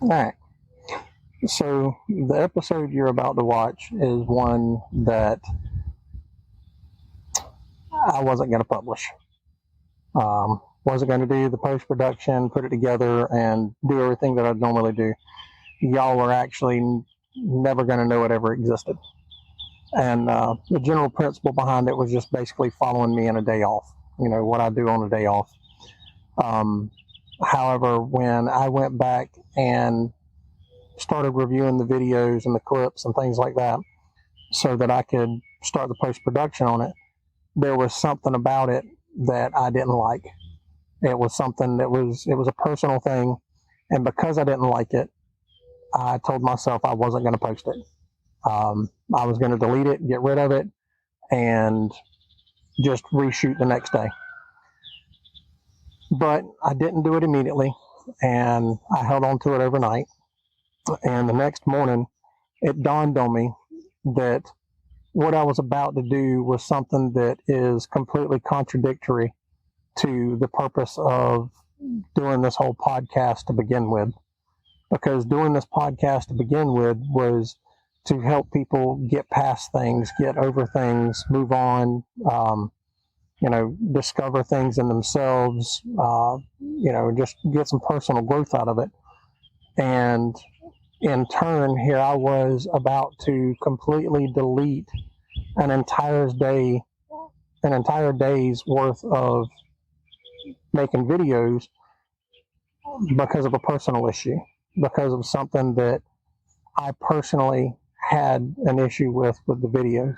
All right. So the episode you're about to watch is one that I wasn't going to publish. Wasn't going to do the post-production, put it together, and do everything that I'd normally do. Y'all were actually never going to know it ever existed. And the general principle behind it was just basically following me on a day off, what I do on a day off. However, when I went back and started reviewing the videos and the clips and things like that so that I could start the post-production on it, there was something about it that I didn't like. It was something that it was a personal thing, and because I didn't like it, I told myself I wasn't going to post it. I was going to delete it, get rid of it, and just reshoot the next day. But I didn't do it immediately, and I held on to it overnight. And the next morning, it dawned on me that what I was about to do was something that is completely contradictory to the purpose of doing this whole podcast to begin with. Because doing this podcast to begin with was to help people get past things, get over things, move on, discover things in themselves, just get some personal growth out of it. And in turn, here I was about to completely delete an entire day's worth of making videos because of a personal issue, because of something that I personally had an issue with the videos.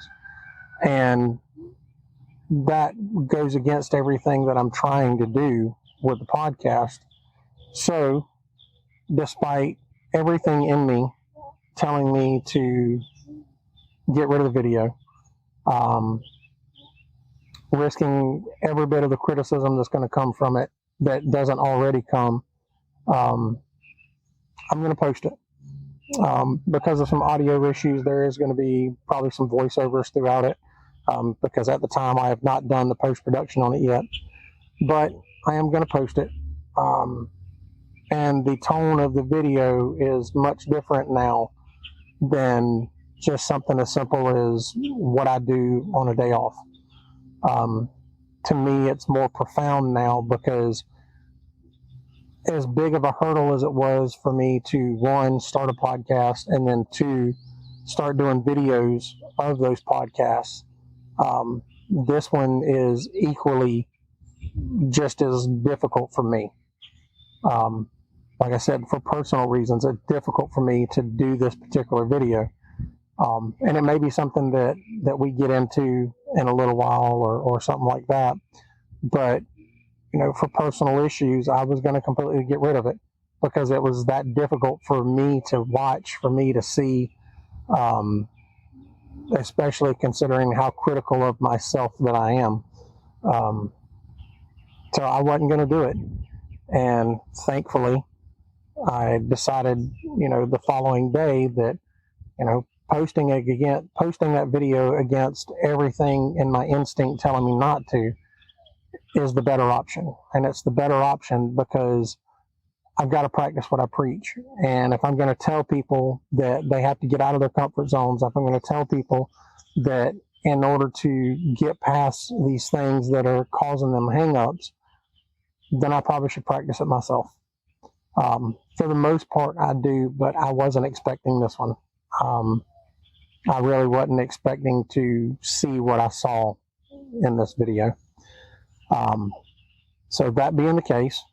And that goes against everything that I'm trying to do with the podcast. So, despite everything in me telling me to get rid of the video, risking every bit of the criticism that's going to come from it that doesn't already come, I'm going to post it. Because of some audio issues, there is going to be probably some voiceovers throughout it, because at the time I have not done the post-production on it yet. But I am going to post it. And the tone of the video is much different now than just something as simple as what I do on a day off. To me, it's more profound now, because as big of a hurdle as it was for me to, one, start a podcast, and then two, start doing videos of those podcasts, this one is equally just as difficult for me. Like I said, for personal reasons, it's difficult for me to do this particular video. And it may be something that we get into in a little while or something like that. But, for personal issues, I was going to completely get rid of it because it was that difficult for me to watch, for me to see, especially considering how critical of myself that I am. So I wasn't going to do it. And thankfully, I decided, the following day that, posting that video against everything in my instinct telling me not to is the better option. And it's the better option because I've got to practice what I preach. And if I'm going to tell people that they have to get out of their comfort zones, if I'm going to tell people that in order to get past these things that are causing them hangups, then I probably should practice it myself. For the most part, I do, but I wasn't expecting this one. I really wasn't expecting to see what I saw in this video. So that being the case,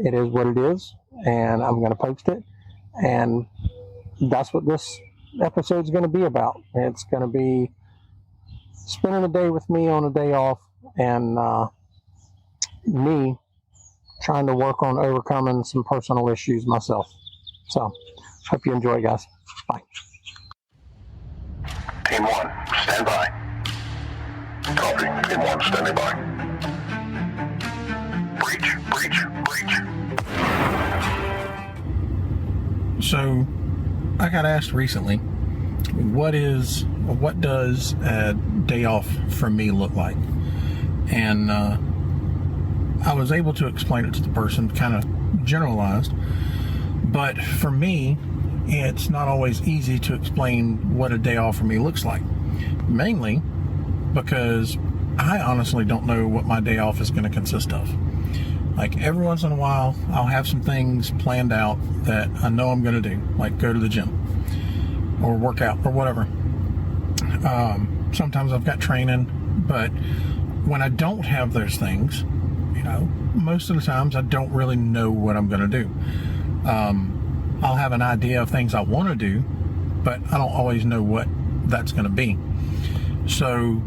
it is what it is, and I'm going to post it, and that's what this episode is going to be about. It's going to be spending a day with me on a day off, and me trying to work on overcoming some personal issues myself. So, hope you enjoy, guys. Bye. Team 1, stand by. Copy. Team 1, standing by. Breach. So, I got asked recently, what does a day off for me look like? And I was able to explain it to the person, kind of generalized, But for me, it's not always easy to explain what a day off for me looks like. Mainly because I honestly don't know what my day off is going to consist of. Like every once in a while, I'll have some things planned out that I know I'm going to do, like go to the gym or work out or whatever. Sometimes I've got training, but when I don't have those things, most of the times I don't really know what I'm going to do. I'll have an idea of things I want to do, but I don't always know what that's going to be. So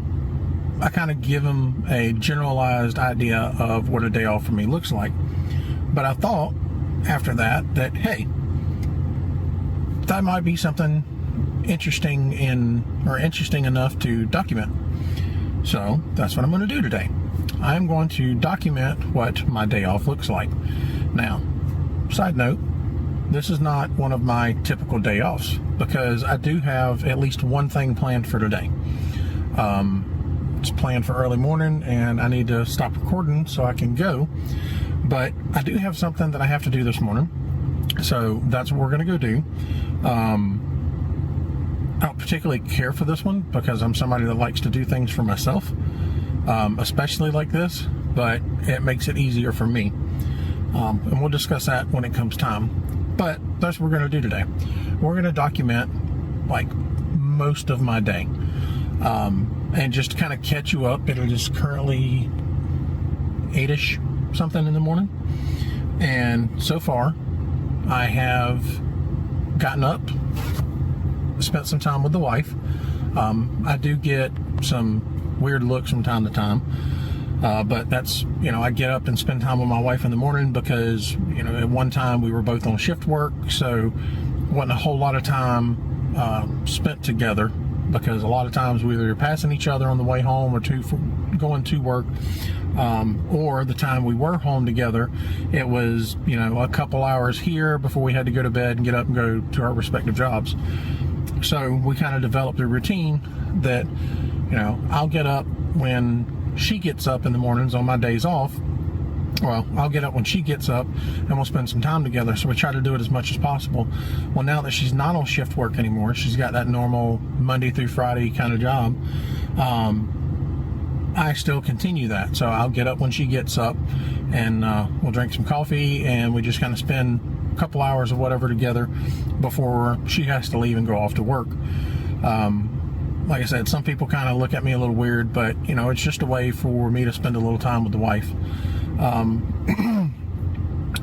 I kind of give them a generalized idea of what a day off for me looks like. But I thought after that, hey, that might be something interesting enough to document. So that's what I'm going to do today. I'm going to document what my day off looks like. Now, side note, this is not one of my typical day offs because I do have at least one thing planned for today. It's planned for early morning and I need to stop recording so I can go. But I do have something that I have to do this morning. So that's what we're going to go do. I don't particularly care for this one because I'm somebody that likes to do things for myself, especially like this, but it makes it easier for me. And we'll discuss that when it comes time. But that's what we're going to do today. We're going to document like most of my day and just kind of catch you up. It is currently 8-ish something in the morning. And so far, I have gotten up, spent some time with the wife. I do get some weird looks from time to time. But that's, I get up and spend time with my wife in the morning because, at one time we were both on shift work, so wasn't a whole lot of time spent together because a lot of times we were passing each other on the way home or going to work, or the time we were home together, it was, a couple hours here before we had to go to bed and get up and go to our respective jobs. So we kind of developed a routine that, I'll get up when she gets up in the mornings on my days off. Well, I'll get up when she gets up and we'll spend some time together. So we try to do it as much as possible. Well, now that she's not on shift work anymore, she's got that normal Monday through Friday kind of job. I still continue that. So I'll get up when she gets up and we'll drink some coffee and we just kind of spend a couple hours or whatever together before she has to leave and go off to work. Like I said, some people kind of look at me a little weird, but it's just a way for me to spend a little time with the wife.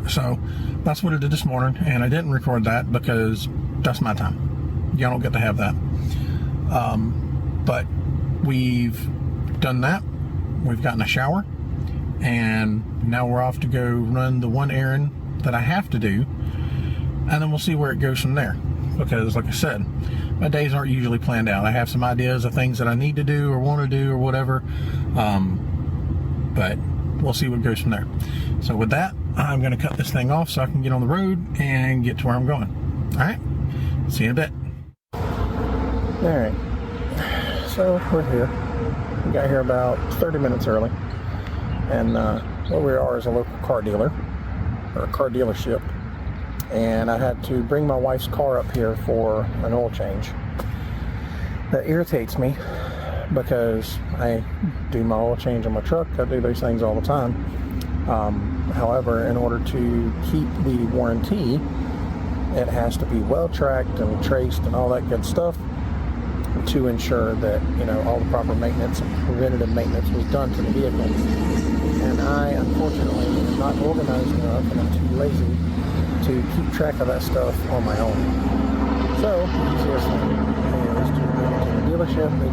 So that's what I did this morning, and I didn't record that because that's my time. Y'all don't get to have that. But we've done that. We've gotten a shower, and now we're off to go run the one errand that I have to do, and then we'll see where it goes from there. Because, like I said, my days aren't usually planned out. I have some ideas of things that I need to do or want to do or whatever, but we'll see what goes from there. So with that, I'm going to cut this thing off so I can get on the road and get to where I'm going. All right, see you in a bit. All right, so we're here. We got here about 30 minutes early, and where we are is a local car dealer, or a car dealership. And I had to bring my wife's car up here for an oil change. That irritates me because I do my oil change on my truck. I do those things all the time. However, in order to keep the warranty, it has to be well tracked and traced and all that good stuff to ensure that all the proper maintenance and preventative maintenance was done to the vehicle. And I unfortunately am not organized enough, and I'm too lazy to keep track of that stuff on my own. So the easiest thing is to go to the dealership. They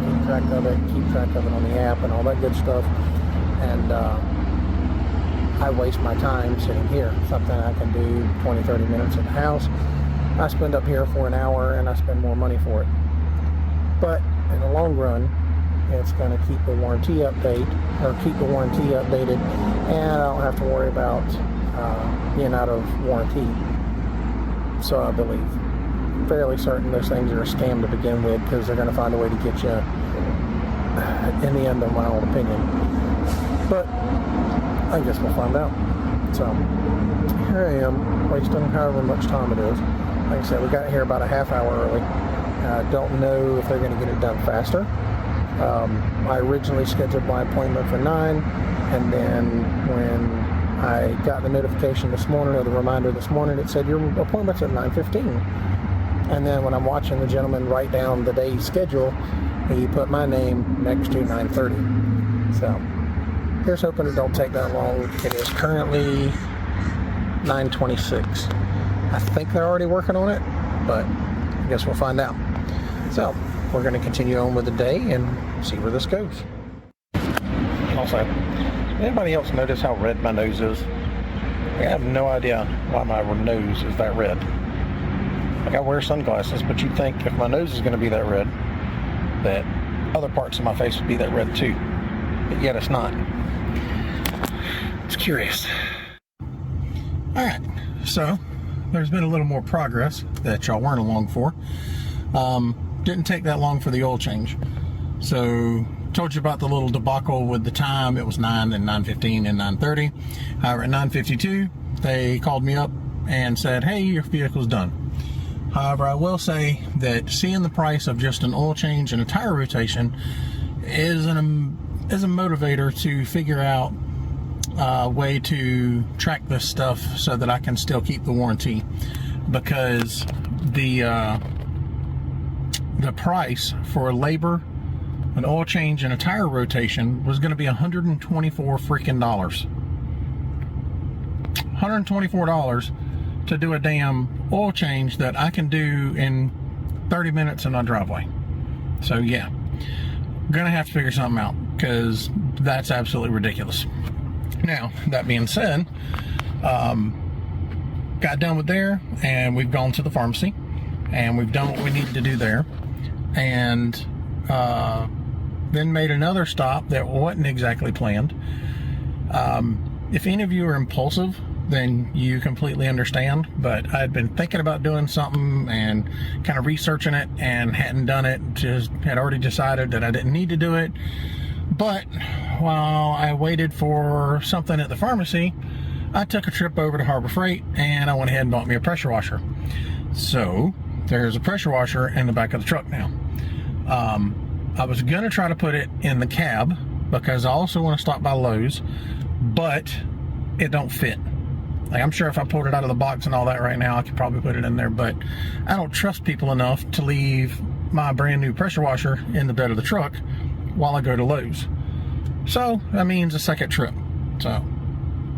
keep track of it on the app and all that good stuff. And I waste my time sitting here. Something I can do 20-30 minutes at the house. I spend up here for an hour and I spend more money for it. But in the long run, it's going to keep the warranty updated, and I don't have to worry about being out of warranty. So I believe, fairly certain those things are a scam to begin with, because they're going to find a way to get you in the end, of my own opinion. But I guess we'll find out. So here I am, wasting however much time it is. Like I said, we got here about a half hour early. I don't know if they're going to get it done faster. I originally scheduled my appointment for 9, and then when I got the notification this morning, or the reminder this morning, it said your appointment's at 9:15. And then when I'm watching the gentleman write down the day's schedule, he put my name next to 9:30. So here's hoping it don't take that long. It is currently 9:26. I think they're already working on it, but I guess we'll find out. So we're going to continue on with the day and see where this goes. Also, anybody else notice how red my nose is? I have no idea why my nose is that red. Like, I wear sunglasses, but you'd think if my nose is going to be that red, that other parts of my face would be that red too. But yet it's not. It's curious. Alright, so there's been a little more progress that y'all weren't along for. Didn't take that long for the oil change. So, told you about the little debacle with the time. It was 9, then 9:15, and 9:30. However, at 9:52, they called me up and said, hey, your vehicle's done. However, I will say that seeing the price of just an oil change and a tire rotation is a motivator to figure out a way to track this stuff so that I can still keep the warranty, because the price for labor, an oil change, and a tire rotation was going to be $124 freaking dollars. $124 to do a damn oil change that I can do in 30 minutes in my driveway. So yeah, gonna have to figure something out, because that's absolutely ridiculous. Now, that being said, got done with there, and we've gone to the pharmacy, and we've done what we needed to do there, and then made another stop that wasn't exactly planned. If any of you are impulsive, then you completely understand, but I'd been thinking about doing something and kind of researching it and hadn't done it. Just had already decided that I didn't need to do it. But while I waited for something at the pharmacy, I took a trip over to Harbor Freight and I went ahead and bought me a pressure washer. So there's a pressure washer in the back of the truck now. I was gonna try to put it in the cab because I also want to stop by Lowe's, but it don't fit. Like, I'm sure if I pulled it out of the box and all that right now, I could probably put it in there, but I don't trust people enough to leave my brand new pressure washer in the bed of the truck while I go to Lowe's. So that means a second trip. So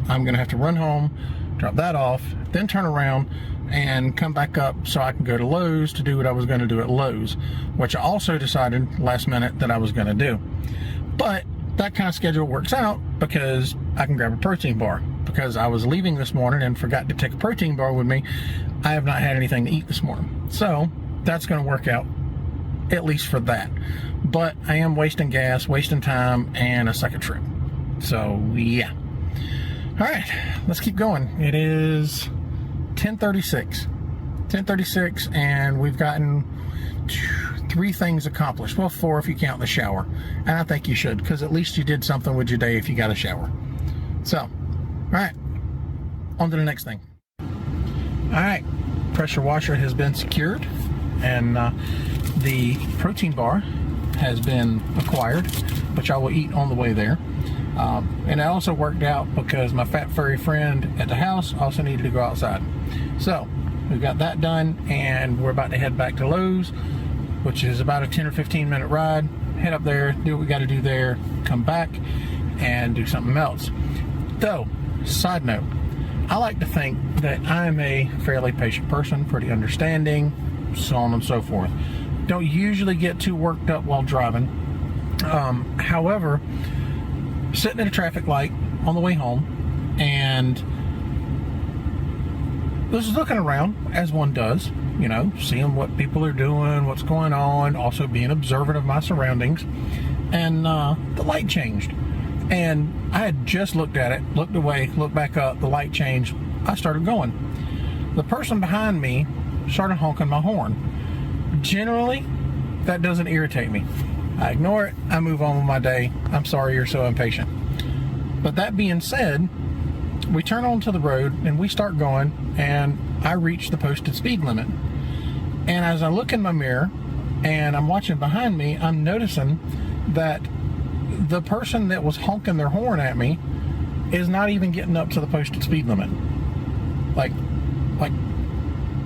I'm gonna have to run home, drop that off, then turn around and come back up so I can go to Lowe's to do what I was gonna do at Lowe's, which I also decided last minute that I was gonna do. But that kind of schedule works out because I can grab a protein bar. Because I was leaving this morning and forgot to take a protein bar with me, I have not had anything to eat this morning. So that's going to work out, at least for that. But I am wasting gas, wasting time, and a second trip. So yeah. All right, let's keep going. It is 10:36. 10:36, and we've gotten 3 things accomplished. Well, 4 if you count the shower. And I think you should, because at least you did something with your day if you got a shower. So, all right, on to the next thing. All right, pressure washer has been secured, and the protein bar has been acquired, which I will eat on the way there. And it also worked out because my fat furry friend at the house also needed to go outside. So we've got that done, and we're about to head back to Lowe's, which is about a 10 or 15 minute ride. Head up there, do what we got to do there, come back and do something else. Though, side note, I like to think that I'm a fairly patient person, pretty understanding, so on and so forth. Don't usually get too worked up while driving. However, sitting at a traffic light on the way home and just looking around, as one does, you know, seeing what people are doing, what's going on, also being observant of my surroundings, and the light changed. And I had just looked at it, looked away, looked back up, the light changed. I started going. The person behind me started honking my horn. Generally, that doesn't irritate me. I ignore it, I move on with my day. I'm sorry you're so impatient. But that being said, we turn onto the road and we start going, and I reach the posted speed limit. And as I look in my mirror and I'm watching behind me, I'm noticing that the person that was honking their horn at me is not even getting up to the posted speed limit. Like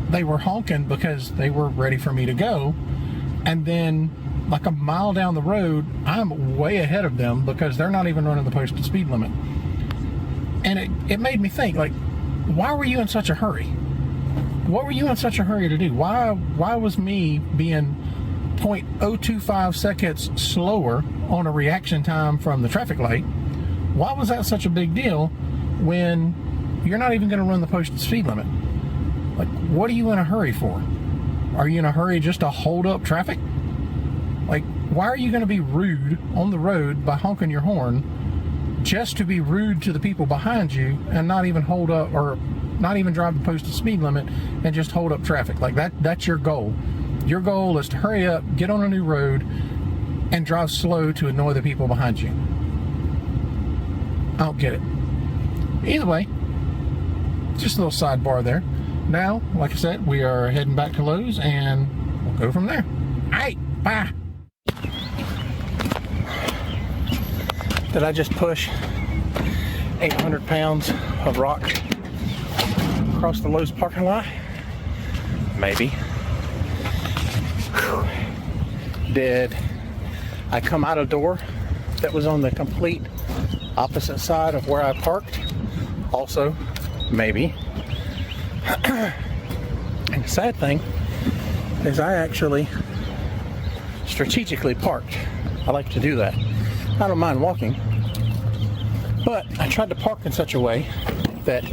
they were honking because they were ready for me to go, and then like a mile down the road, I'm way ahead of them because they're not even running the posted speed limit. And it made me think, like, why were you in such a hurry? What were you in such a hurry to do? Why was me being 0.025 seconds slower on a reaction time from the traffic light? Why was that such a big deal when you're not even going to run the posted speed limit? Like, what are you in a hurry for? Are you in a hurry just to hold up traffic? Like, why are you going to be rude on the road by honking your horn just to be rude to the people behind you and not even hold up, or not even drive the posted speed limit and just hold up traffic? Like, that's your goal. Your goal is to hurry up, get on a new road, and drive slow to annoy the people behind you. I don't get it. Either way, just a little sidebar there. Now, like I said, we are heading back to Lowe's, and we'll go from there. All right, bye. Did I just push 800 pounds of rock across the Lowe's parking lot? Maybe. Whew. Did I come out a door that was on the complete opposite side of where I parked? Also, maybe. And the sad thing is I actually strategically parked. I like to do that. I don't mind walking, but I tried to park in such a way that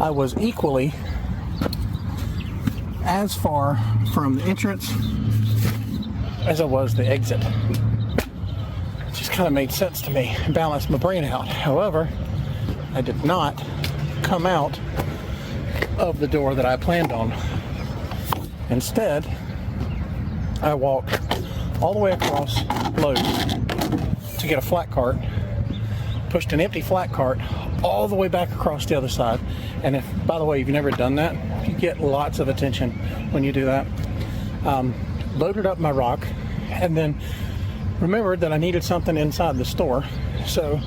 I was equally as far from the entrance as I was the exit. It just kind of made sense to me and balanced my brain out. However, I did not come out of the door that I planned on. Instead, I walked all the way across Lowe's to get a flat cart, pushed an empty flat cart all the way back across the other side. And if, by the way, you've never done that, you get lots of attention when you do that. Loaded up my rock, and then remembered that I needed something inside the store. So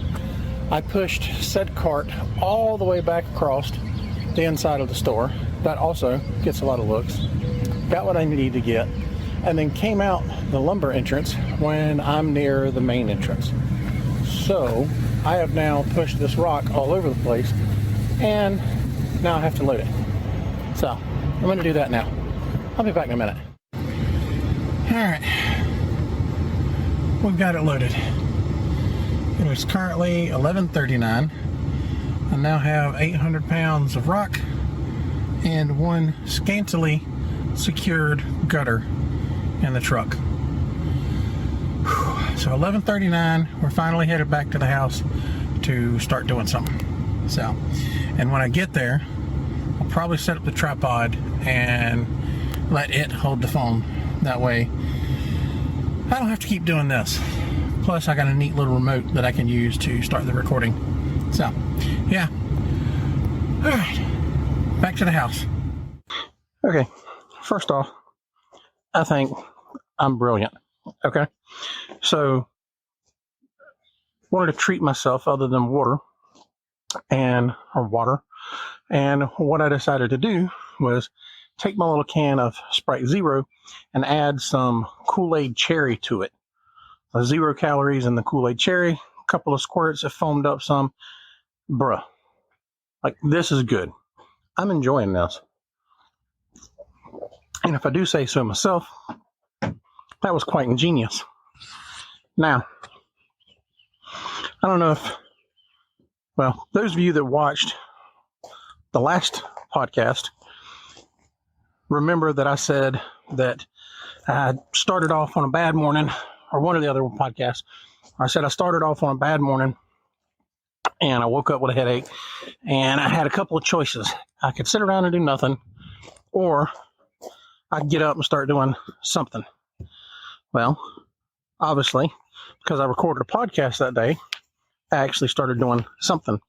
I pushed said cart all the way back across the inside of the store. That also gets a lot of looks. Got what I needed to get, and then came out the lumber entrance when I'm near the main entrance. So I have now pushed this rock all over the place, and now I have to load it. So I'm going to do that now. I'll be back in a minute. Alright, we've got it loaded. It is currently 11:39. I now have 800 pounds of rock and one scantily secured gutter in the truck. So 11:39, we're finally headed back to the house to start doing something. So, and when I get there, I'll probably set up the tripod and let it hold the phone. That way, I don't have to keep doing this. Plus, I got a neat little remote that I can use to start the recording. So, yeah. All right, back to the house. Okay, first off, I think I'm brilliant. Okay, so wanted to treat myself other than water, and what I decided to do was take my little can of Sprite Zero and add some Kool-Aid cherry to it. 0 calories in the Kool-Aid cherry, a couple of squirts, it foamed up some. Bruh, like, this is good. I'm enjoying this. And if I do say so myself, that was quite ingenious. Now, I don't know if, well, those of you that watched the last podcast remember that I said that I started off on a bad morning, or one of the other podcasts, I said I started off on a bad morning and I woke up with a headache, and I had a couple of choices. I could sit around and do nothing, or I'd get up and start doing something. Well, obviously, because I recorded a podcast that day, I actually started doing something.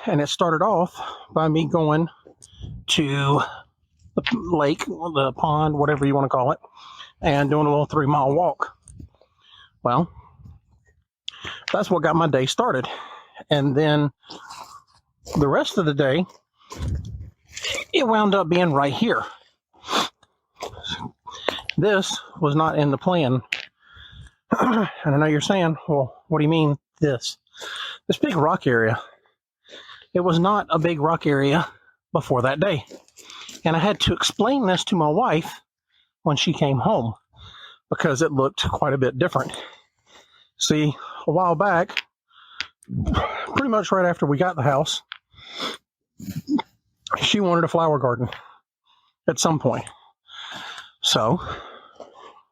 And it started off by me going to the lake, the pond, whatever you want to call it, and doing a little 3-mile walk. Well, that's what got my day started. And then the rest of the day, it wound up being right here. This was not in the plan. And I know you're saying, well, what do you mean this? This big rock area. It was not a big rock area before that day. And I had to explain this to my wife when she came home because it looked quite a bit different. See, a while back, pretty much right after we got the house, she wanted a flower garden at some point. So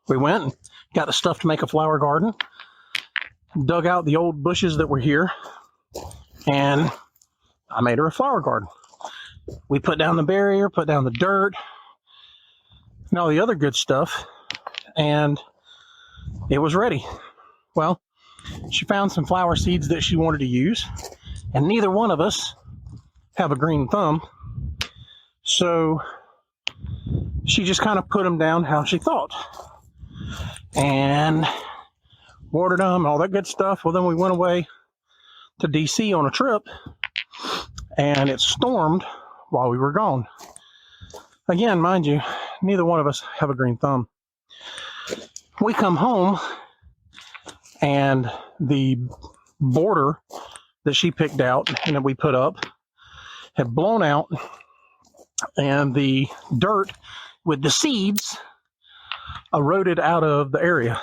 we went and got the stuff to make a flower garden, dug out the old bushes that were here, and I made her a flower garden. We put down the barrier, put down the dirt, and all the other good stuff, and it was ready. Well, she found some flower seeds that she wanted to use, and neither one of us have a green thumb, so she just kind of put them down how she thought, and watered them, all that good stuff. Well, then we went away to DC on a trip, and it stormed while we were gone. Again, mind you, neither one of us have a green thumb. We come home, and the border that she picked out and that we put up had blown out, and the dirt with the seeds eroded out of the area.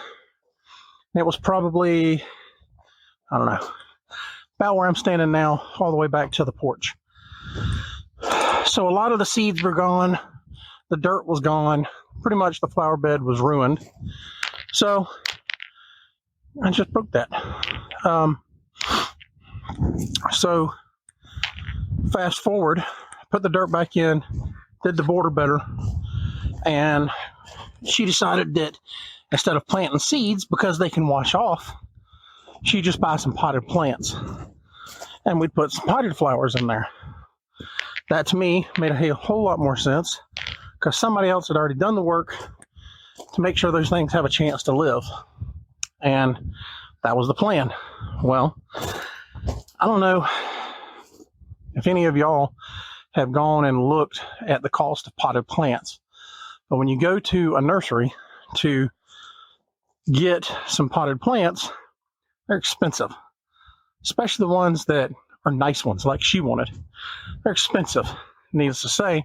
And it was probably, I don't know, about where I'm standing now, all the way back to the porch. So a lot of the seeds were gone. The dirt was gone. Pretty much the flower bed was ruined. So I just broke that. So fast forward, put the dirt back in, did the border better, and she decided that instead of planting seeds, because they can wash off, she'd just buy some potted plants. And we'd put some potted flowers in there. That to me made a whole lot more sense because somebody else had already done the work to make sure those things have a chance to live. And that was the plan. Well, I don't know if any of y'all have gone and looked at the cost of potted plants, but when you go to a nursery to get some potted plants, they're expensive, especially the ones that are nice ones like she wanted. They're expensive. Needless to say,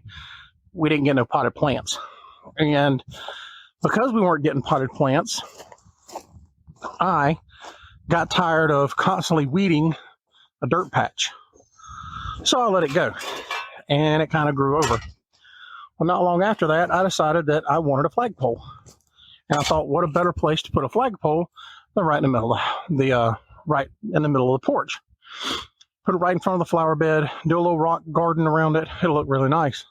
we didn't get no potted plants. And because we weren't getting potted plants, I got tired of constantly weeding a dirt patch. So I let it go, and it kind of grew over. Well, not long after that, I decided that I wanted a flagpole. And I thought, what a better place to put a flagpole than right in the middle of the porch. Put it right in front of the flower bed, do a little rock garden around it. It'll look really nice.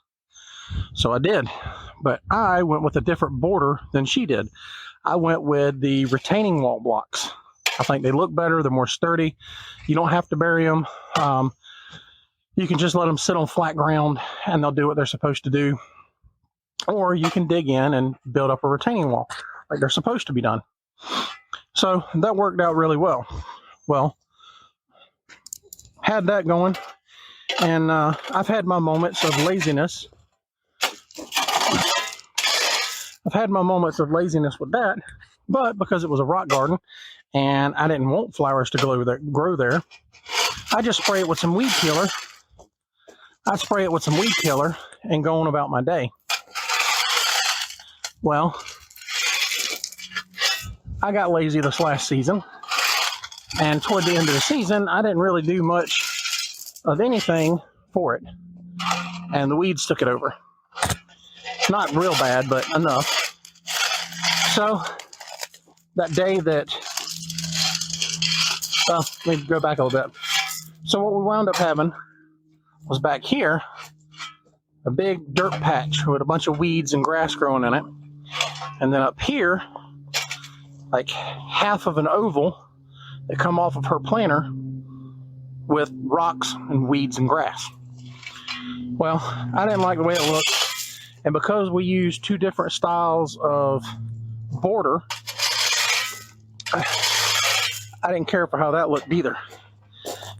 So I did, but I went with a different border than she did. I went with the retaining wall blocks. I think they look better. They're more sturdy. You don't have to bury them. You can just let them sit on flat ground and they'll do what they're supposed to do. Or you can dig in and build up a retaining wall like they're supposed to be done. So that worked out really well. Well, had that going, and I've had my moments of laziness. I've had my moments of laziness with that, but because it was a rock garden and I didn't want flowers to grow there, I just spray it with some weed killer. I spray it with some weed killer and go on about my day. Well, I got lazy this last season, and toward the end of the season, I didn't really do much of anything for it, and the weeds took it over. Not real bad, but enough. So that day let me go back a little bit. So what we wound up having was back here, a big dirt patch with a bunch of weeds and grass growing in it. And then up here, like half of an oval that come off of her planter with rocks and weeds and grass. Well, I didn't like the way it looked, and because we used two different styles of border, I didn't care for how that looked either.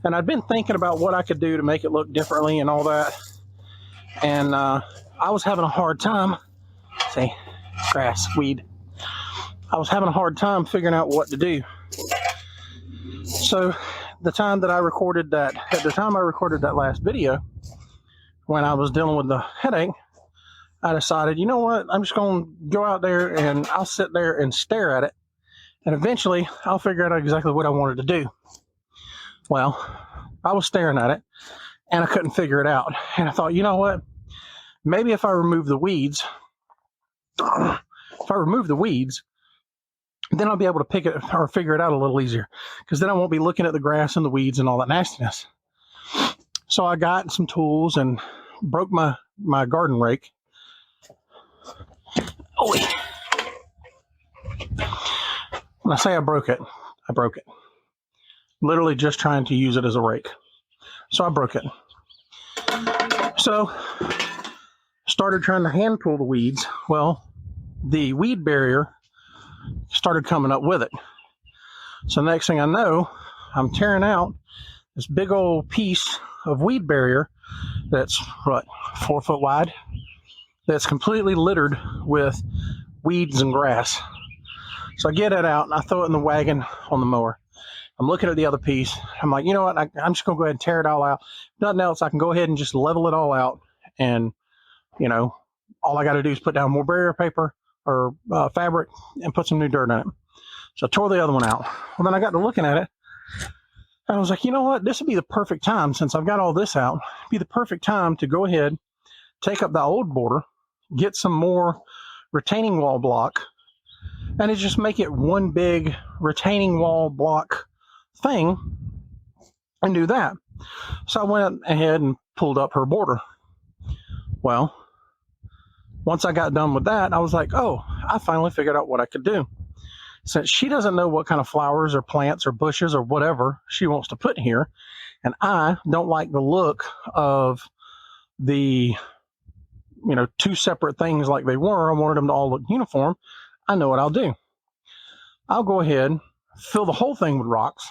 And I'd been thinking about what I could do to make it look differently and all that, and I was having a hard time. See, grass, weed. I was having a hard time figuring out what to do. So the time I recorded that last video, when I was dealing with the headache, I decided, you know what, I'm just going to go out there and I'll sit there and stare at it, and eventually I'll figure out exactly what I wanted to do. Well, I was staring at it and I couldn't figure it out, and I thought, you know what, maybe if I remove the weeds, then I'll be able to pick it or figure it out a little easier, because then I won't be looking at the grass and the weeds and all that nastiness. So I got some tools and broke my garden rake. Oh, wait. When I say I broke it. Literally just trying to use it as a rake. So I broke it. So started trying to hand pull the weeds. Well, the weed barrier started coming up with it. So next thing I know, I'm tearing out this big old piece of weed barrier that's 4 foot wide, that's completely littered with weeds and grass. So I get it out and I throw it in the wagon on the mower. I'm looking at the other piece. I'm like, you know what, I'm just going to go ahead and tear it all out. If nothing else, I can go ahead and just level it all out, and you know, all I got to do is put down more barrier paper or fabric and put some new dirt in it. So I tore the other one out. Well, then I got to looking at it, and I was like, you know what, this would be the perfect time, since I've got all this out, it'd be the perfect time to go ahead, take up the old border, get some more retaining wall block, and it just make it one big retaining wall block thing, and do that. So I went ahead and pulled up her border. Well, once I got done with that, I was like, oh, I finally figured out what I could do. Since she doesn't know what kind of flowers or plants or bushes or whatever she wants to put here, and I don't like the look of the, you know, two separate things like they were, I wanted them to all look uniform, I know what I'll do. I'll go ahead, fill the whole thing with rocks.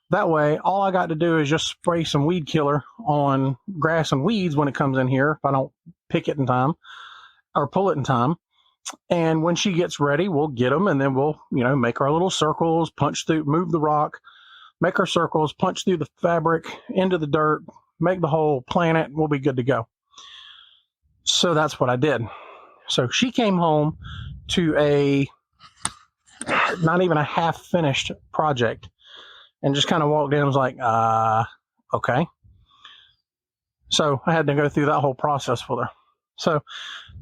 That way, all I got to do is just spray some weed killer on grass and weeds when it comes in here, if I don't pick it in time or pull it in time. And when she gets ready, we'll get them, and then we'll, you know, make our little circles, punch through, move the rock, make our circles, punch through the fabric into the dirt, make the hole, plant it, we'll be good to go. So that's what I did. So she came home to a not even a half finished project, and just kind of walked in and was like, okay. So I had to go through that whole process with her. So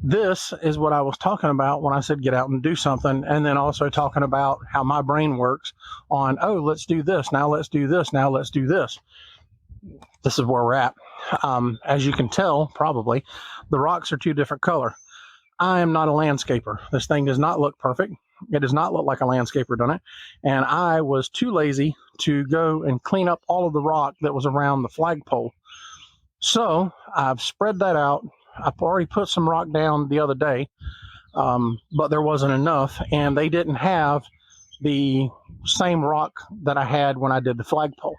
this is what I was talking about when I said get out and do something, and then also talking about how my brain works on, oh, let's do this, now let's do this, now let's do this. This is where we're at. As you can tell, probably, the rocks are two different color. I am not a landscaper. This thing does not look perfect. It does not look like a landscaper done it. And I was too lazy to go and clean up all of the rock that was around the flagpole. So I've spread that out. I've already put some rock down the other day, but there wasn't enough, and they didn't have the same rock that I had when I did the flagpole.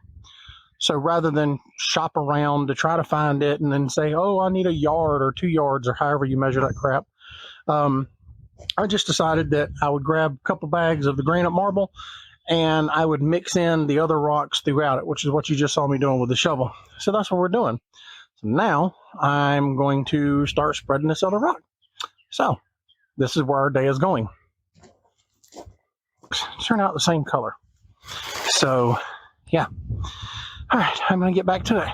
So rather than shop around to try to find it and then say, oh, I need a yard or 2 yards or however you measure that crap, I just decided that I would grab a couple bags of the granite marble and I would mix in the other rocks throughout it, which is what you just saw me doing with the shovel. So that's what we're doing. So now I'm going to start spreading this other rock. So this is where our day is going. Turn out the same color. So yeah. All right, I'm going to get back to it.